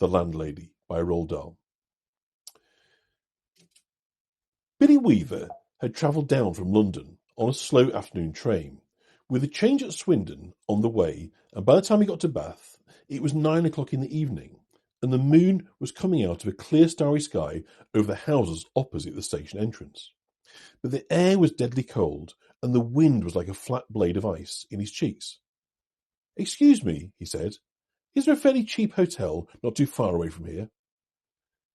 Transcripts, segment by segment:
The Landlady by Roald Dahl. Billy Weaver had travelled down from London on a slow afternoon train, with a change at Swindon on the way, and by the time he got to Bath, it was 9 o'clock in the evening, and the moon was coming out of a clear starry sky over the houses opposite the station entrance. But the air was deadly cold, and the wind was like a flat blade of ice in his cheeks. "Excuse me," he said, "is there a fairly cheap hotel not too far away from here?"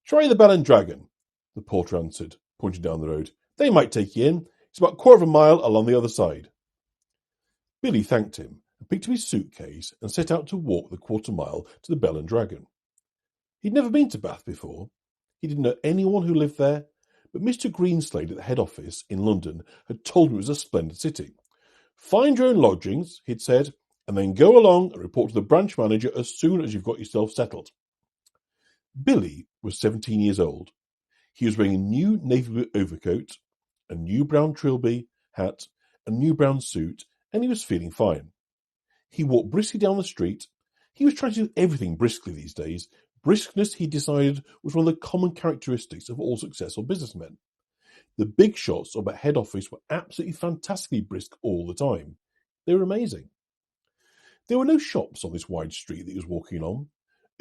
"Try the Bell and Dragon," the porter answered, pointing down the road. "They might take you in. It's about a quarter of a mile along the other side." Billy thanked him and picked up his suitcase and set out to walk the quarter mile to the Bell and Dragon. He'd never been to Bath before. He didn't know anyone who lived there, but Mr. Greenslade at the head office in London had told him it was a splendid city. "Find your own lodgings," he'd said, "and then go along and report to the branch manager as soon as you've got yourself settled." Billy was 17 years old. He was wearing a new navy blue overcoat, a new brown trilby hat, a new brown suit, and he was feeling fine. He walked briskly down the street. He was trying to do everything briskly these days. Briskness, he decided, was one of the common characteristics of all successful businessmen. The big shots up at head office were absolutely fantastically brisk all the time. They were amazing. There were no shops on this wide street that he was walking on,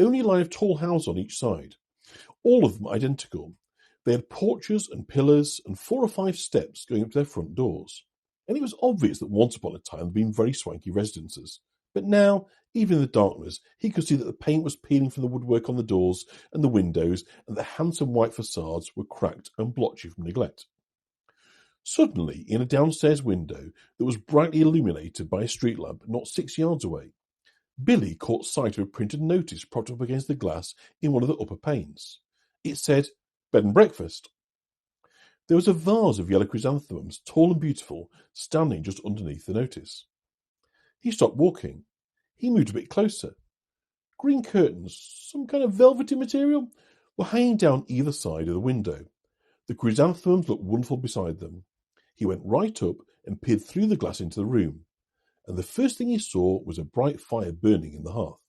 only a line of tall houses on each side, all of them identical. They had porches and pillars and 4 or 5 steps going up to their front doors, and it was obvious that once upon a time there had been very swanky residences. But now, even in the darkness, he could see that the paint was peeling from the woodwork on the doors and the windows, and the handsome white facades were cracked and blotchy from neglect. Suddenly, in a downstairs window that was brightly illuminated by a street lamp not 6 yards away, Billy caught sight of a printed notice propped up against the glass in one of the upper panes. It said, "Bed and breakfast." There was a vase of yellow chrysanthemums, tall and beautiful, standing just underneath the notice. He stopped walking. He moved a bit closer. Green curtains, some kind of velvety material, were hanging down either side of the window. The chrysanthemums looked wonderful beside them. He went right up and peered through the glass into the room, and the first thing he saw was a bright fire burning in the hearth.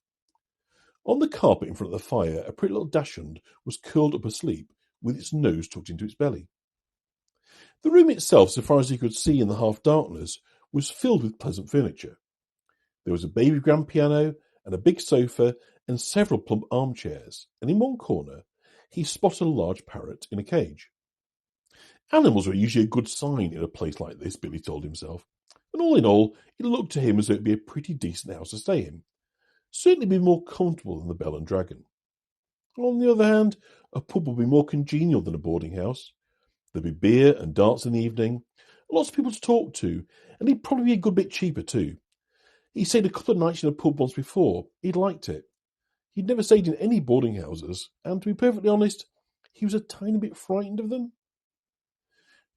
On the carpet in front of the fire, a pretty little dachshund was curled up asleep, with its nose tucked into its belly. The room itself, so far as he could see in the half-darkness, was filled with pleasant furniture. There was a baby grand piano and a big sofa and several plump armchairs, and in one corner he spotted a large parrot in a cage. Animals were usually a good sign in a place like this, Billy told himself, and all in all, it looked to him as though it would be a pretty decent house to stay in. Certainly be more comfortable than the Bell and Dragon. On the other hand, a pub would be more congenial than a boarding house. There'd be beer and darts in the evening, lots of people to talk to, and he'd probably be a good bit cheaper too. He stayed a couple of nights in a pub once before. He'd liked it. He'd never stayed in any boarding houses, and to be perfectly honest, he was a tiny bit frightened of them.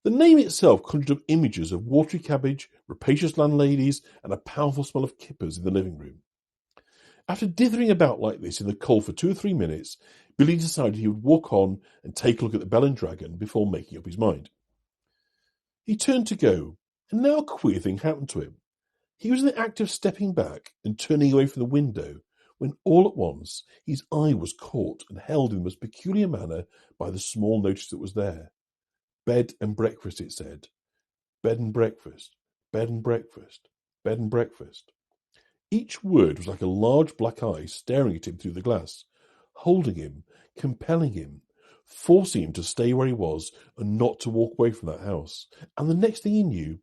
The name itself conjured up images of watery cabbage, rapacious landladies, and a powerful smell of kippers in the living room. After dithering about like this in the cold for 2 or 3 minutes, Billy decided he would walk on and take a look at the Bell and Dragon before making up his mind. He turned to go, and now a queer thing happened to him. He was in the act of stepping back and turning away from the window when all at once his eye was caught and held in the most peculiar manner by the small notice that was there. Bed and breakfast, it said. Bed and breakfast, bed and breakfast, bed and breakfast. Each word was like a large black eye staring at him through the glass, holding him, compelling him, forcing him to stay where he was and not to walk away from that house. And the next thing he knew,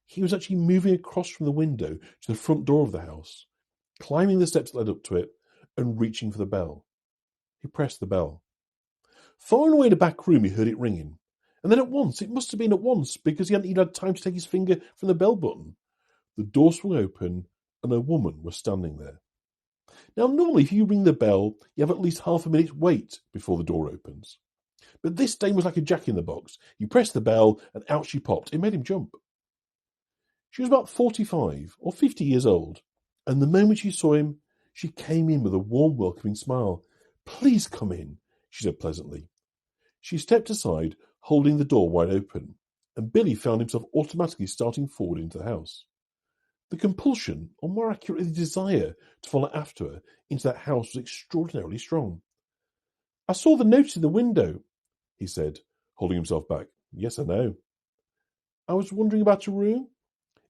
he was actually moving across from the window to the front door of the house, climbing the steps that led up to it, and reaching for the bell. He pressed the bell. Far away in the back room he heard it ringing, and then at once, it must have been at once, because he hadn't even had time to take his finger from the bell button. The door swung open, and a woman was standing there. Now, normally, if you ring the bell, you have at least half a minute's wait before the door opens. But this dame was like a jack-in-the-box. You pressed the bell, and out she popped. It made him jump. She was about 45 or 50 years old, and the moment she saw him, she came in with a warm, welcoming smile. "Please come in," she said pleasantly. She stepped aside, holding the door wide open, and Billy found himself automatically starting forward into the house. The compulsion, or more accurately the desire, to follow after her into that house was extraordinarily strong. I saw the note in the window, he said, holding himself back. Yes, I know. I was wondering about your room.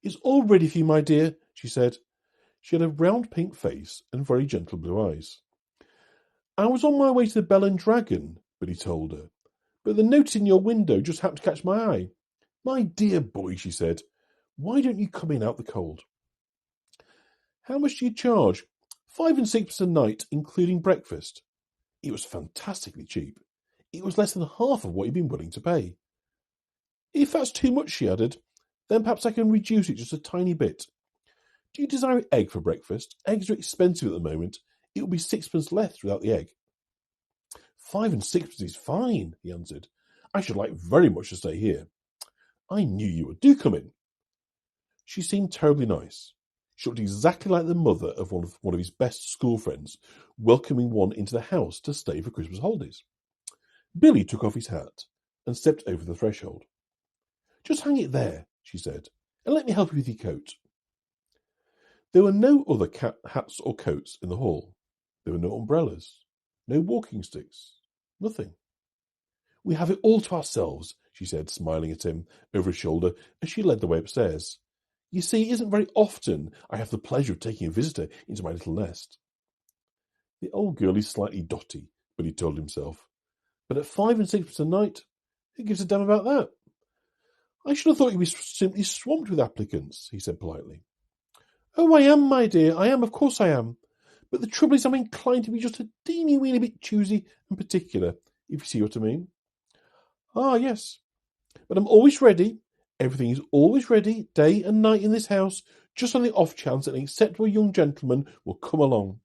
It's all ready for you, my dear, she said. She had a round pink face and very gentle blue eyes. I was on my way to the Bell and Dragon, Billy told her, but the note in your window just happened to catch my eye. My dear boy, she said, why don't you come in out the cold? How much do you charge? 5 and 6 a night, including breakfast. It was fantastically cheap. It was less than half of what he'd been willing to pay. If that's too much, she added, then perhaps I can reduce it just a tiny bit. Do you desire an egg for breakfast? Eggs are expensive at the moment. It will be 6pence less without the egg. 5 and 6pence is fine, he answered. I should like very much to stay here. I knew you would. Do come in. She seemed terribly nice. She looked exactly like the mother of one of his best school friends, welcoming one into the house to stay for Christmas holidays. Billy took off his hat and stepped over the threshold. Just hang it there, she said, and let me help you with your coat. There were no other hats or coats in the hall. There were no umbrellas, no walking sticks, nothing. We have it all to ourselves, she said, smiling at him over his shoulder as she led the way upstairs. You see, it isn't very often I have the pleasure of taking a visitor into my little nest. The old girl is slightly dotty, Billy told himself, but at 5 and 6pence a night, who gives a damn about that? I should have thought you were simply swamped with applicants, he said politely. Oh, I am, my dear, I am, of course I am. But the trouble is I'm inclined to be just a teeny-weeny bit choosy and particular, if you see what I mean. Ah, yes. But I'm always ready. Everything is always ready, day and night in this house, just on the off chance that an acceptable young gentleman will come along.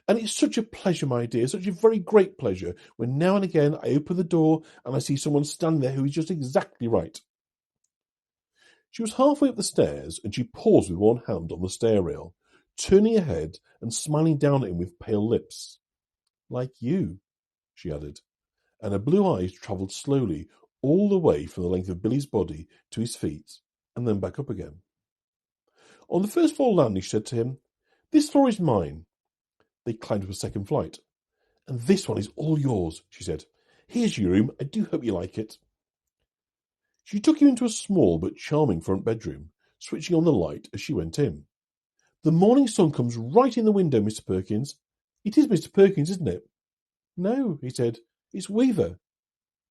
And it's such a pleasure, my dear, such a very great pleasure, when now and again I open the door and I see someone standing there who is just exactly right. She was halfway up the stairs, and she paused with one hand on the stair rail, turning her head and smiling down at him with pale lips. Like you, she added, and her blue eyes travelled slowly all the way from the length of Billy's body to his feet, and then back up again. On the first floor landing, she said to him, This floor is mine. They climbed up a second flight. And this one is all yours, she said. Here's your room. I do hope you like it. She took him into a small but charming front bedroom, switching on the light as she went in. The morning sun comes right in the window, Mr. Perkins. It is Mr. Perkins, isn't it? No, he said. It's Weaver.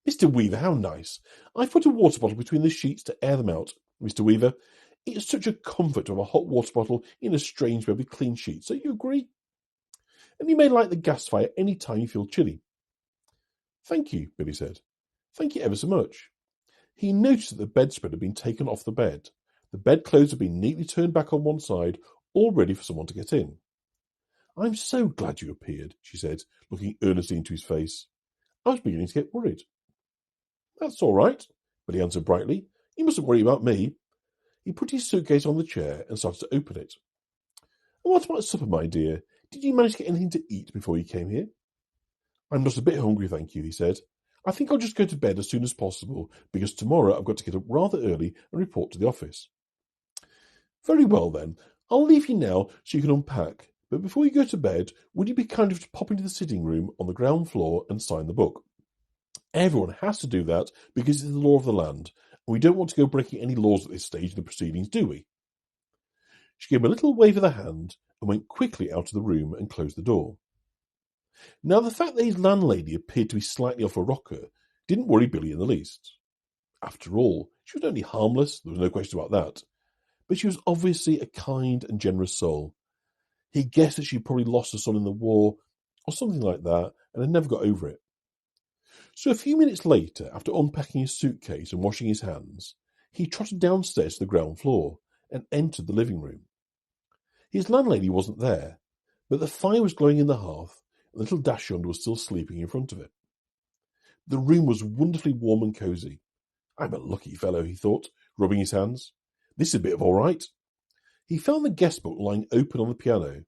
Mr. Weaver, how nice. I've put a water bottle between the sheets to air them out, Mr. Weaver. It's such a comfort to have a hot water bottle in a strange bed with clean sheets. Don't you agree? And you may light the gas fire any time you feel chilly. Thank you, Billy said. Thank you ever so much. He noticed that the bedspread had been taken off the bed. The bedclothes had been neatly turned back on one side, all ready for someone to get in. I'm so glad you appeared, she said, looking earnestly into his face. I was beginning to get worried. That's all right, Billy answered brightly. You mustn't worry about me. He put his suitcase on the chair and started to open it. And what about supper, my dear? Did you manage to get anything to eat before you came here? I'm just a bit hungry, thank you, he said. I think I'll just go to bed as soon as possible, because tomorrow I've got to get up rather early and report to the office. Very well, then. I'll leave you now so you can unpack. But before you go to bed, would you be kind enough to pop into the sitting room on the ground floor and sign the book? Everyone has to do that because it's the law of the land, and we don't want to go breaking any laws at this stage of the proceedings, do we? She gave him a little wave of the hand and went quickly out of the room and closed the door. Now, the fact that his landlady appeared to be slightly off a rocker didn't worry Billy in the least. After all, she was only harmless, there was no question about that. But she was obviously a kind and generous soul. He guessed that she'd probably lost her son in the war, or something like that, and had never got over it. So a few minutes later, after unpacking his suitcase and washing his hands, he trotted downstairs to the ground floor and entered the living room. His landlady wasn't there, but the fire was glowing in the hearth, and little Dachshund was still sleeping in front of it. The room was wonderfully warm and cosy. I'm a lucky fellow, he thought, rubbing his hands. This is a bit of all right. He found the guest book lying open on the piano,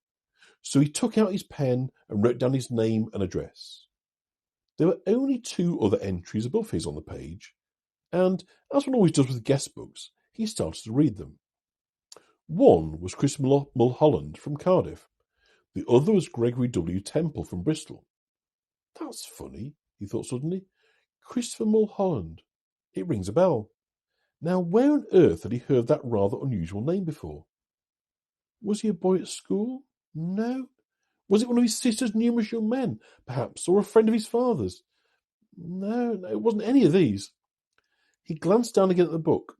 so he took out his pen and wrote down his name and address. There were only 2 other entries above his on the page, and, as one always does with guest books, he started to read them. One was Chris Mulholland from Cardiff. The other was Gregory W. Temple from Bristol. That's funny, he thought suddenly. Christopher Mulholland. It rings a bell. Now, where on earth had he heard that rather unusual name before? Was he a boy at school? No. Was it one of his sister's numerous young men, perhaps, or a friend of his father's? No, it wasn't any of these. He glanced down again at the book.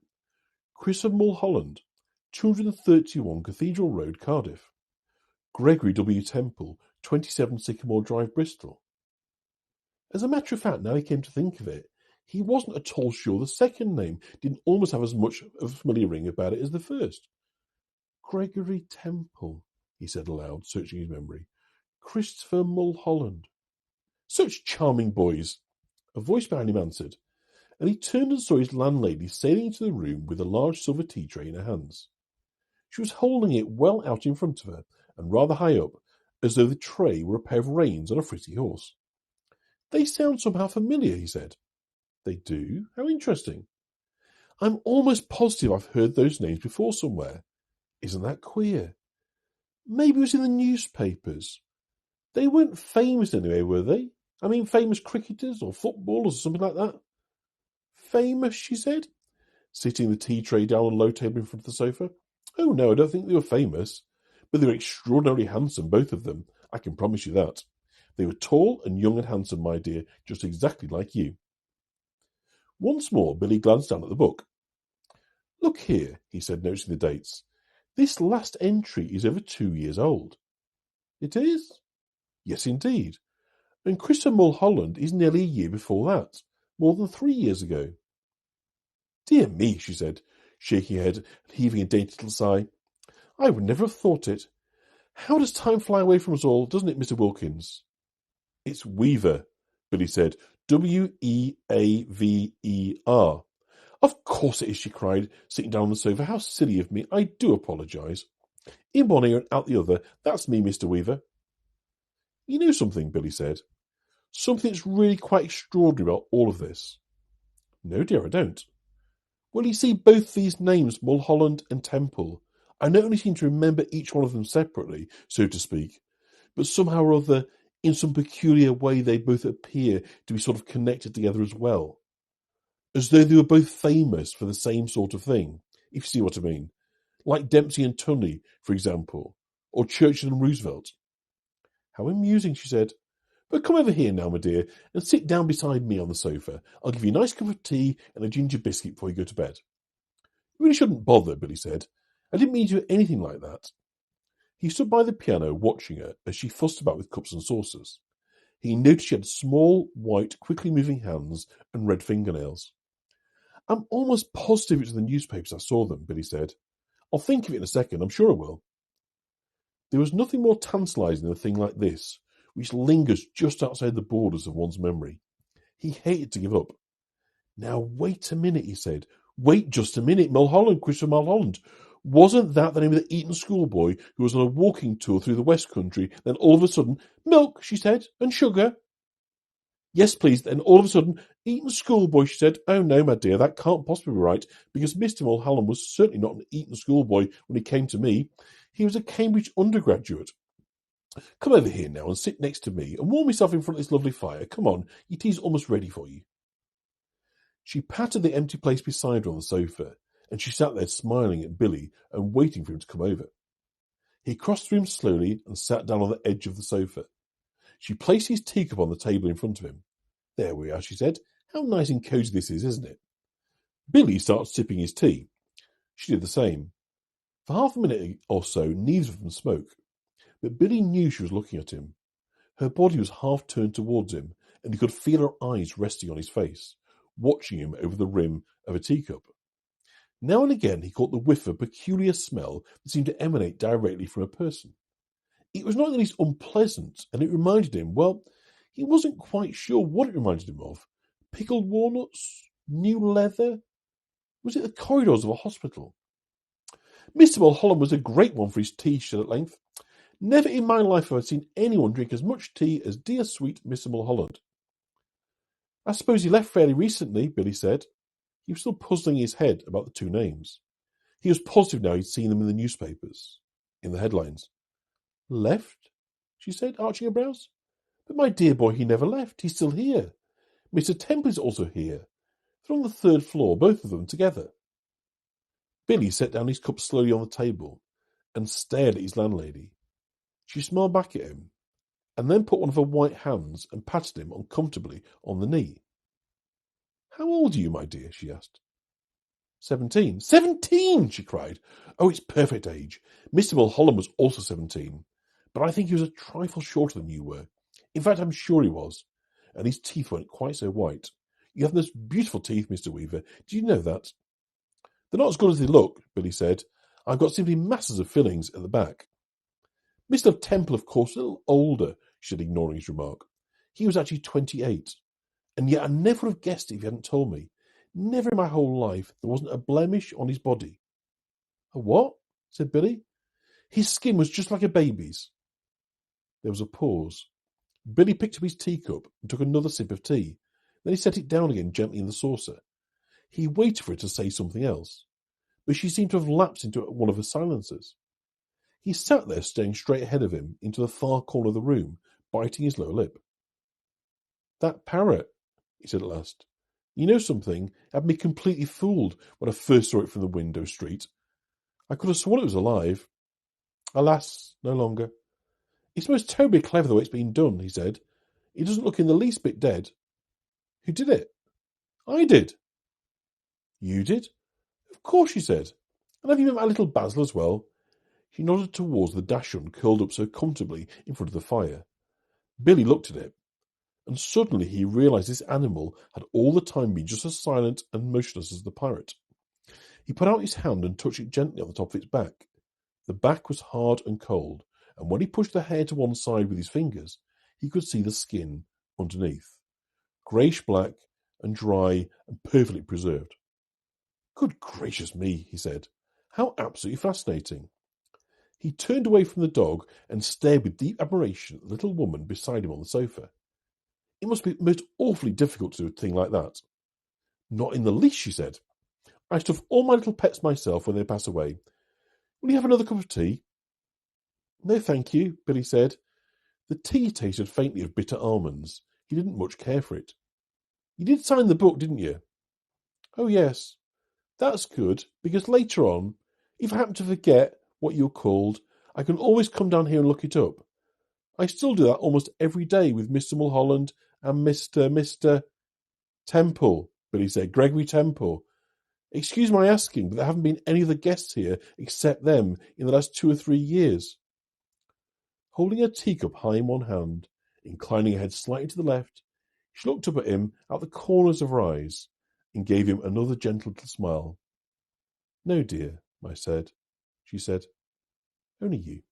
Christopher Mulholland, 231 Cathedral Road, Cardiff. Gregory W. Temple, 27 Sycamore Drive, Bristol. As a matter of fact, now he came to think of it, he wasn't at all sure the second name didn't almost have as much of a familiar ring about it as the first. Gregory Temple, he said aloud, searching his memory. Christopher Mulholland. Such charming boys. A voice behind him answered, and he turned and saw his landlady sailing into the room with a large silver tea tray in her hands. She was holding it well out in front of her, and rather high up, as though the tray were a pair of reins on a frisky horse. They sound somehow familiar, he said. They do? How interesting. I'm almost positive I've heard those names before somewhere. Isn't that queer? Maybe it was in the newspapers. They weren't famous anyway, were they? I mean, famous cricketers or footballers or something like that. Famous, she said, sitting the tea tray down on a low table in front of the sofa. Oh, no, I don't think they were famous. But they were extraordinarily handsome, both of them. I can promise you that. They were tall and young and handsome, my dear, just exactly like you. Once more, Billy glanced down at the book. Look here, he said, noticing the dates. This last entry is over 2 years old. It is? Yes, indeed. And Christopher Mulholland is nearly a year before that, more than 3 years ago. Dear me, she said, shaking her head and heaving a dainty little sigh. I would never have thought it. How does time fly away from us all, doesn't it, Mr. Wilkins? It's Weaver, Billy said. Weaver. Of course it is, she cried, sitting down on the sofa. How silly of me. I do apologise. In one ear and out the other. That's me, Mr. Weaver. You know something, Billy said. Something that's really quite extraordinary about all of this. No, dear, I don't. Well, you see, both these names, Mulholland and Temple, I not only seem to remember each one of them separately, so to speak, but somehow or other, in some peculiar way, they both appear to be sort of connected together as well. As though they were both famous for the same sort of thing, if you see what I mean. Like Dempsey and Tunney, for example, or Churchill and Roosevelt. How amusing, she said. But come over here now, my dear, and sit down beside me on the sofa. I'll give you a nice cup of tea and a ginger biscuit before you go to bed. You really shouldn't bother, Billy said. I didn't mean to do anything like that. He stood by the piano, watching her as she fussed about with cups and saucers. He noticed she had small, white, quickly moving hands and red fingernails. I'm almost positive it's in the newspapers I saw them, Billy said. I'll think of it in a second, I'm sure I will. There was nothing more tantalising than a thing like this, which lingers just outside the borders of one's memory. He hated to give up. Now, wait a minute, he said. Wait just a minute, Mulholland, Christopher Mulholland. Wasn't that the name of the Eton schoolboy who was on a walking tour through the West Country? Then all of a sudden, milk, she said, and sugar. Yes, please. Then all of a sudden, Eton schoolboy, she said. Oh, no, my dear, that can't possibly be right, because Mr. Mulholland was certainly not an Eton schoolboy when he came to me. He was a Cambridge undergraduate. Come over here now and sit next to me and warm yourself in front of this lovely fire. Come on, your tea's almost ready for you. She patted the empty place beside her on the sofa, and she sat there smiling at Billy and waiting for him to come over. He crossed the room slowly and sat down on the edge of the sofa. She placed his teacup on the table in front of him. There we are, she said. How nice and cosy this is, isn't it? Billy started sipping his tea. She did the same. For half a minute or so, neither of them spoke, but Billy knew she was looking at him. Her body was half turned towards him, and he could feel her eyes resting on his face, watching him over the rim of a teacup. Now and again he caught the whiff of a peculiar smell that seemed to emanate directly from a person. It was not in the least unpleasant, and it reminded him, well, he wasn't quite sure what it reminded him of. Pickled walnuts? New leather? Was it the corridors of a hospital? Mr. Mulholland was a great one for his tea, she said at length. Never in my life have I seen anyone drink as much tea as dear sweet Mr. Mulholland. I suppose he left fairly recently, Billy said. He was still puzzling his head about the two names. He was positive now he'd seen them in the newspapers, in the headlines. Left? She said, arching her brows. But my dear boy, he never left. He's still here. Mr. Temple is also here. They're on the third floor, both of them together. Billy set down his cup slowly on the table and stared at his landlady. She smiled back at him, and then put one of her white hands and patted him uncomfortably on the knee. "How old are you, my dear?" she asked. 17. 17! She cried. "Oh, it's perfect age. Mr. Mulholland was also 17, but I think he was a trifle shorter than you were. In fact, I'm sure he was." And his teeth weren't quite so white. "You have the most beautiful teeth, Mr. Weaver. Do you know that?" "They're not as good as they look," Billy said. "I've got simply masses of fillings at the back." Mr. Temple, of course, a little older, she said, ignoring his remark. "He was actually 28. And yet I never would have guessed it if you hadn't told me. Never in my whole life there wasn't a blemish on his body." "A what?" said Billy. "His skin was just like a baby's." There was a pause. Billy picked up his teacup and took another sip of tea. Then he set it down again gently in the saucer. He waited for her to say something else, but she seemed to have lapsed into one of her silences. He sat there staring straight ahead of him into the far corner of the room, biting his lower lip. "That parrot," he said at last. "You know something? It had me completely fooled when I first saw it from the window street. I could have sworn it was alive. Alas, no longer. It's most terribly clever the way it's been done," he said. "It doesn't look in the least bit dead." "Who did it?" "I did." "You did?" "Of course," she said. "And have you met my little Basil as well?" She nodded towards the dachshund curled up so comfortably in front of the fire. Billy looked at it, and suddenly he realized this animal had all the time been just as silent and motionless as the pirate. He put out his hand and touched it gently on the top of its back. The back was hard and cold, and when he pushed the hair to one side with his fingers, he could see the skin underneath, greyish-black and dry and perfectly preserved. "Good gracious me," he said. "How absolutely fascinating." He turned away from the dog and stared with deep admiration at the little woman beside him on the sofa. "It must be most awfully difficult to do a thing like that." "Not in the least," she said. "I stuff all my little pets myself when they pass away. Will you have another cup of tea?" "No, thank you," Billy said. The tea tasted faintly of bitter almonds. He didn't much care for it. "You did sign the book, didn't you?" "Oh, yes." "That's good, because later on, if I happen to forget what you're called, I can always come down here and look it up. I still do that almost every day with Mr. Mulholland and Mr. Temple," Billy said. "Gregory Temple. Excuse my asking, but there haven't been any other guests here except them in the last 2 or 3 years." Holding her teacup high in one hand, inclining her head slightly to the left, she looked up at him out the corners of her eyes and gave him another gentle little smile. "No, dear," she said. "Only you."